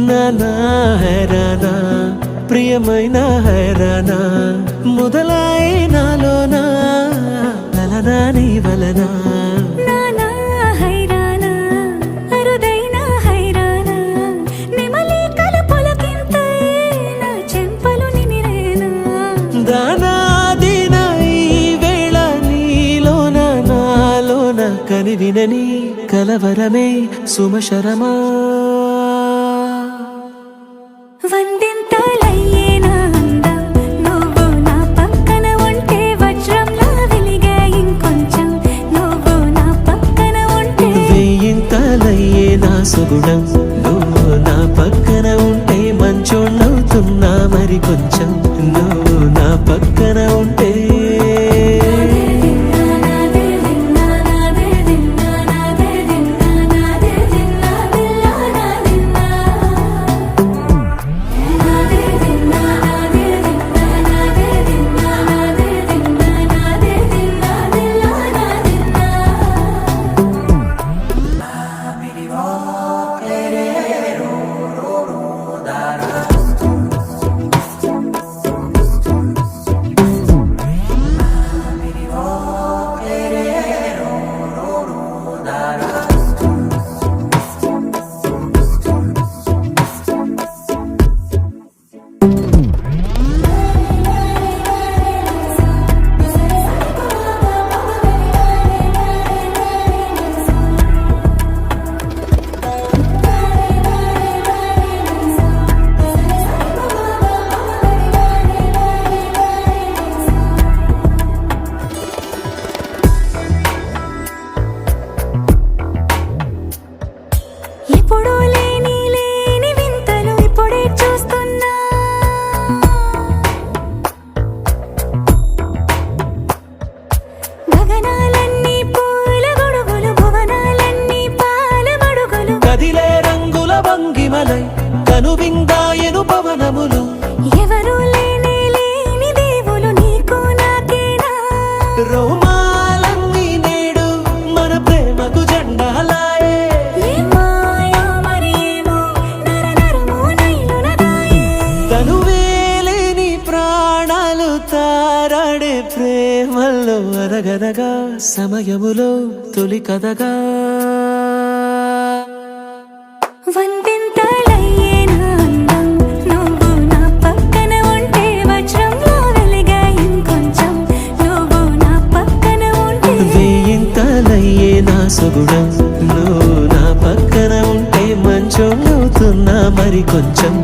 నానా హైరానా ప్రియమైన హైరానా మొదలై నాలోనా లలనా నీ వలనా నానా హైరానా అరుదైన హైరానా నెమలి కలుపులకింతై నా చెంపలు నిమిరేనా దానా దినా ఈ వేళ నీలోన నాలోన కనివినని కలవరమే సుమశరమా వందింతలయ్యేనా అందం నువ్వు నా పక్కన ఉంటే వజ్రంలా వెలిగే ఇంకొంచెం నువ్వు నా పక్కన ఉంటే వెయ్యింతలయ్యే నా సుగుణం నువ్వు నా పక్కన ఉంటే మంచోణ్ణవుతున్నా మరి కొంచెం నువ్వు నా పక్కన ఉంటే ఎప్పుడూ లేని వింతలు ఇప్పుడే చూస్తున్నా గగనాలన్నీ పూల గొడుగులు భువనాలన్నీ పాల మడుగులు కదిలే రంగుల భంగిమలై కనువిందాయను పవనములు ఎవరు లేని దేవులు నీకు నాకేనా రోమాలన్నీ నేడు మన ప్రేమకు జెండాలాయే మాయా మరేమో నరనరమో నైలునదాయే తనువేలేని ప్రాణాలు తారాడే ప్రేమల్లో అరగనగా సమయములో తొలి కథగా వందింతలయ్యేనా అందం నువ్వు నా పక్కన ఉంటే వజ్రంలా వెలిగే ఇంకొంచెం నువ్వు నా పక్కన ఉంటే వెయ్యింతలయ్యే నా సుగుణం నువ్వు నా పక్కన ఉంటే మంచోణ్ణవుతున్నా మరి కొంచెం